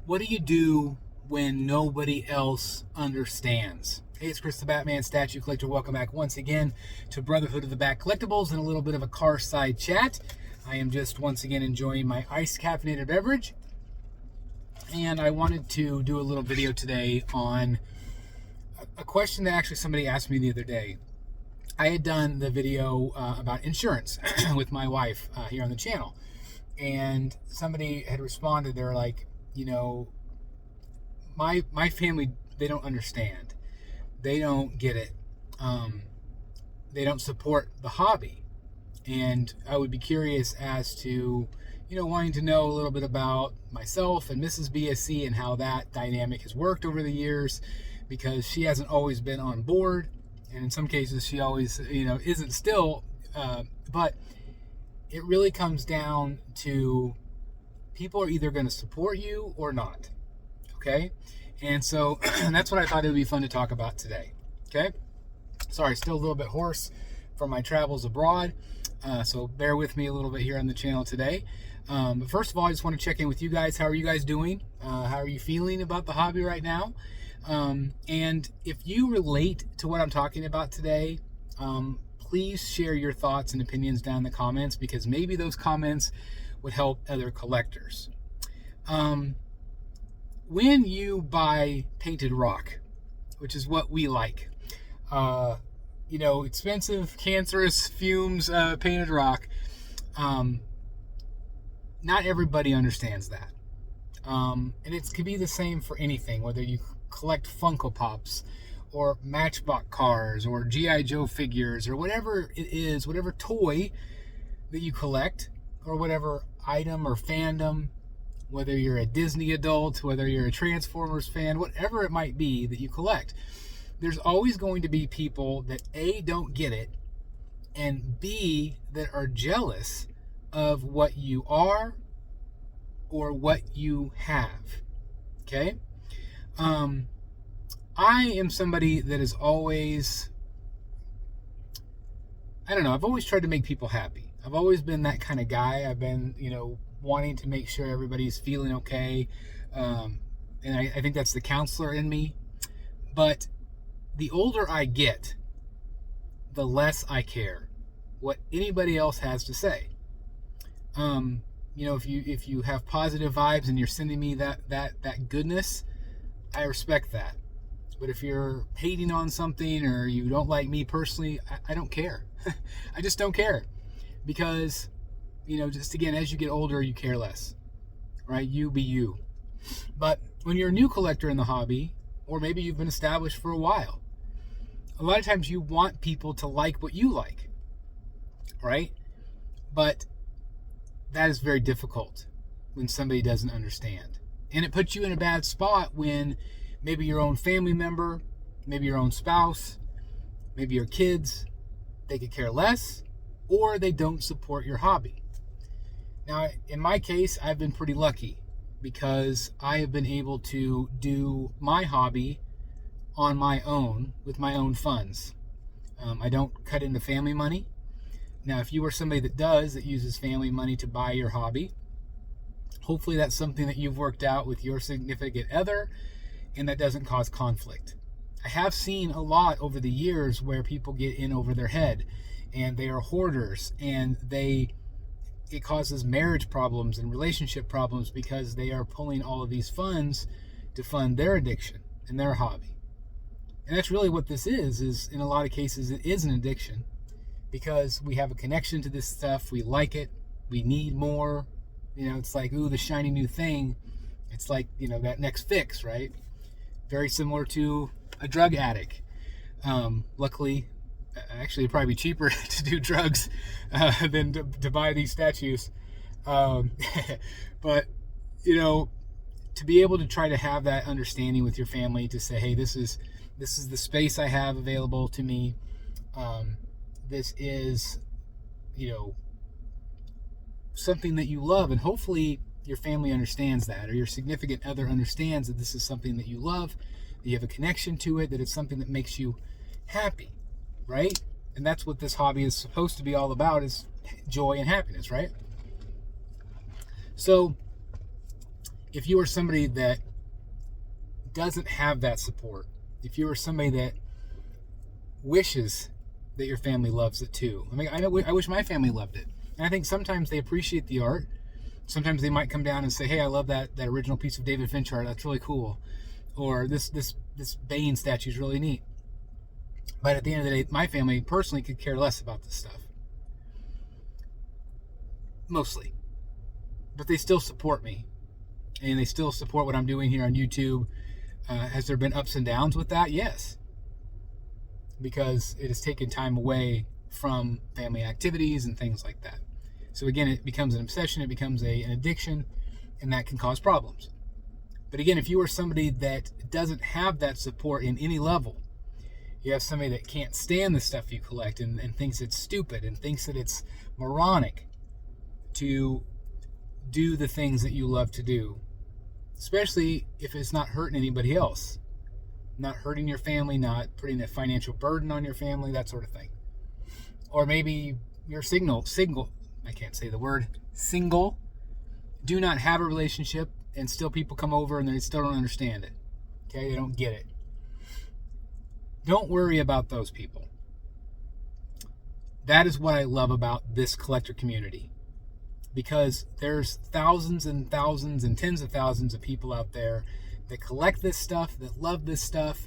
What do you do when nobody else understands? Hey, it's Chris the Batman Statue Collector. Welcome back once again to Brotherhood of the Bat Collectibles and a little bit of a car side chat. I am just once again enjoying my iced caffeinated beverage. And I wanted to do a little video today on a question that actually somebody asked me the other day. I had done the video about insurance with my wife here on the channel. And somebody had responded. They were like, my family, they don't understand. They don't get it. They don't support the hobby. And I would be curious as to, wanting to know a little bit about myself and Mrs. BSC and how that dynamic has worked over the years, because she hasn't always been on board. And in some cases, she always, isn't still. But it really comes down to people are either going to support you or not. Okay? And so that's what I thought it would be fun to talk about today. Okay? Sorry, still a little bit hoarse from my travels abroad. So bear with me a little bit here on the channel today. But first of all, I just want to check in with you guys. How are you guys doing? How are you feeling about the hobby right now? And if you relate to what I'm talking about today, please share your thoughts and opinions down in the comments, because maybe those comments would help other collectors. When you buy painted rock, which is what we like, expensive, cancerous fumes, painted rock, not everybody understands that. And it could be the same for anything, whether you collect Funko Pops or Matchbox cars or G.I. Joe figures or whatever it is, whatever toy that you collect or whatever item or fandom, whether you're a Disney adult, whether you're a Transformers fan, whatever it might be that you collect, there's always going to be people that A, don't get it, and B, that are jealous of what you are or what you have. Okay? I am somebody that is always, I've always tried to make people happy. I've always been that kind of guy. I've been, wanting to make sure everybody's feeling okay. And I think that's the counselor in me. But the older I get, the less I care what anybody else has to say. If you have positive vibes and you're sending me that goodness, I respect that. But if you're hating on something or you don't like me personally, I don't care. I just don't care. Because, just again, as you get older, you care less. Right? You be you. But when you're a new collector in the hobby, or maybe you've been established for a while, a lot of times you want people to like what you like. Right? But that is very difficult when somebody doesn't understand. And it puts you in a bad spot when maybe your own family member, maybe your own spouse, maybe your kids, they could care less, or they don't support your hobby. Now, in my case, I've been pretty lucky because I have been able to do my hobby on my own with my own funds. I don't cut into family money. Now, if you are somebody that uses family money to buy your hobby, hopefully that's something that you've worked out with your significant other and that doesn't cause conflict. I have seen a lot over the years where people get in over their head and they are hoarders, and it causes marriage problems and relationship problems because they are pulling all of these funds to fund their addiction and their hobby. And that's really what this is in a lot of cases it is an addiction, because we have a connection to this stuff, we like it, we need more. It's like, ooh, the shiny new thing. It's like, that next fix, right? Very similar to a drug addict. Luckily, actually, it'd probably be cheaper to do drugs than to buy these statues. But, to be able to try to have that understanding with your family, to say, hey, this is the space I have available to me. This is, something that you love, and hopefully your family understands that, or your significant other understands that this is something that you love, that you have a connection to it, that it's something that makes you happy, right? And that's what this hobby is supposed to be all about, is joy and happiness, right? So if you are somebody that doesn't have that support, if you are somebody that wishes that your family loves it too. I mean, I wish my family loved it. And I think sometimes they appreciate the art. Sometimes they might come down and say, hey, I love that original piece of David Finch art. That's really cool. Or this Bane statue is really neat. But at the end of the day, my family personally could care less about this stuff. Mostly. But they still support me. And they still support what I'm doing here on YouTube. Has there been ups and downs with that? Yes. Because it has taken time away from family activities and things like that. So again, it becomes an obsession, it becomes an addiction, and that can cause problems. But again, if you are somebody that doesn't have that support in any level, you have somebody that can't stand the stuff you collect and thinks it's stupid and thinks that it's moronic to do the things that you love to do, especially if it's not hurting anybody else, not hurting your family, not putting a financial burden on your family, that sort of thing. Or maybe you're single, I can't say the word, single, do not have a relationship, and still people come over and they still don't understand it. Okay, they don't get it. Don't worry about those people. That is what I love about this collector community. Because there's thousands and thousands and tens of thousands of people out there that collect this stuff, that love this stuff.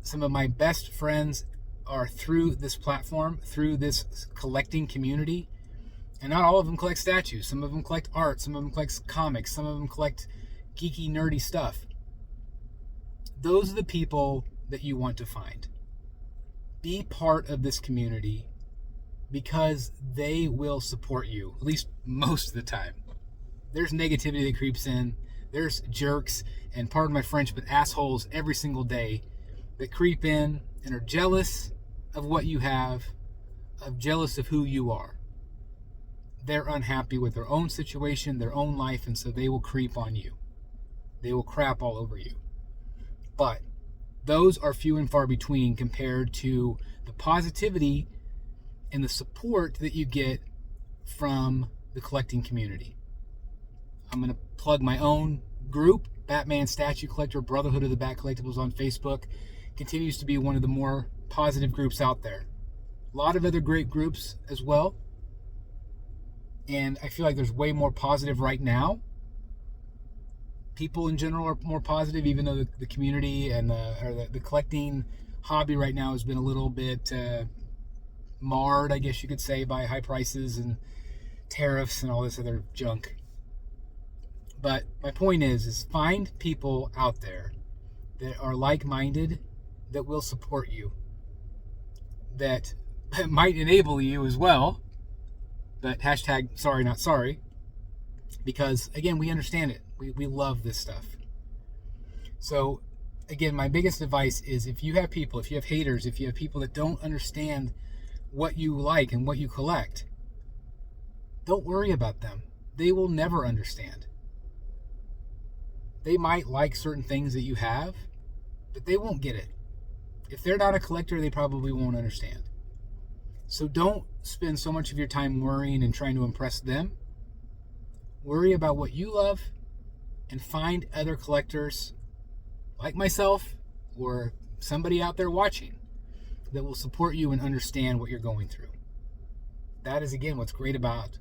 Some of my best friends are through this platform, through this collecting community. And not all of them collect statues. Some of them collect art. Some of them collect comics. Some of them collect geeky, nerdy stuff. Those are the people that you want to find. Be part of this community because they will support you, at least most of the time. There's negativity that creeps in. There's jerks, and pardon my French, but assholes every single day that creep in and are jealous of what you have, jealous of who you are. They're unhappy with their own situation, their own life, and so they will creep on you. They will crap all over you. But those are few and far between compared to the positivity and the support that you get from the collecting community. I'm going to plug my own group, Batman Statue Collector Brotherhood of the Bat Collectibles on Facebook. Continues to be one of the more positive groups out there. A lot of other great groups as well. And I feel like there's way more positive right now. People in general are more positive, even though the community and the collecting hobby right now has been a little bit marred, I guess you could say, by high prices and tariffs and all this other junk. But my point is find people out there that are like-minded, that will support you, that might enable you as well. But hashtag sorry not sorry, because again, we understand it. We love this stuff. So again, my biggest advice is if you have people, if you have haters, if you have people that don't understand what you like and what you collect, don't worry about them. They will never understand. They might like certain things that you have, but they won't get it. If they're not a collector, they probably won't understand. So don't spend so much of your time worrying and trying to impress them. Worry about what you love and find other collectors like myself or somebody out there watching that will support you and understand what you're going through. That is, again, what's great about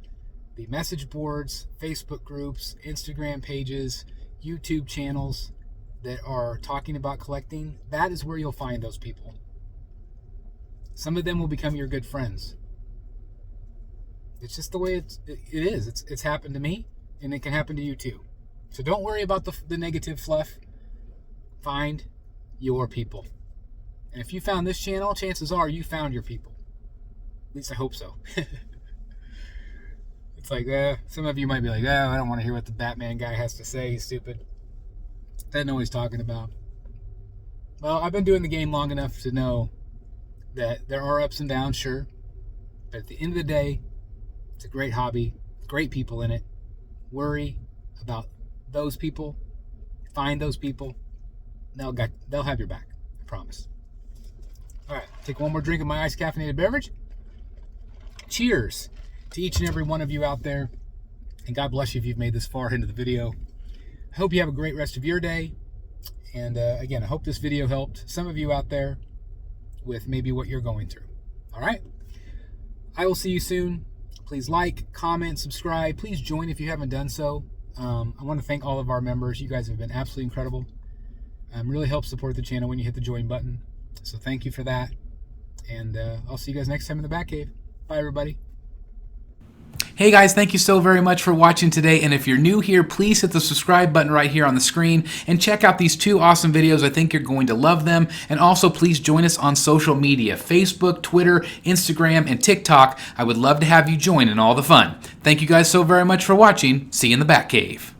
the message boards, Facebook groups, Instagram pages, YouTube channels that are talking about collecting. That is where you'll find those people. Some of them will become your good friends. It's just the way it is. It's happened to me, and it can happen to you too. So don't worry about the negative fluff. Find your people. And if you found this channel, chances are you found your people. At least I hope so. It's like, some of you might be like, I don't want to hear what the Batman guy has to say. He's stupid. Doesn't know what he's talking about. Well, I've been doing the game long enough to know that there are ups and downs, sure. But at the end of the day, it's a great hobby. Great people in it. Worry about those people. Find those people. They'll have your back. I promise. All right, take one more drink of my iced caffeinated beverage. Cheers to each and every one of you out there. And God bless you if you've made this far into the video. I hope you have a great rest of your day. And again, I hope this video helped some of you out there with maybe what you're going through. All right? I will see you soon. Please like, comment, subscribe. Please join if you haven't done so. I want to thank all of our members. You guys have been absolutely incredible. Really helps support the channel when you hit the join button. So thank you for that. And I'll see you guys next time in the Batcave. Bye, everybody. Hey guys, thank you so very much for watching today, and if you're new here, please hit the subscribe button right here on the screen and check out these 2 awesome videos. I think you're going to love them. And also please join us on social media, Facebook, Twitter, Instagram, and TikTok. I would love to have you join in all the fun. Thank you guys so very much for watching. See you in the Batcave.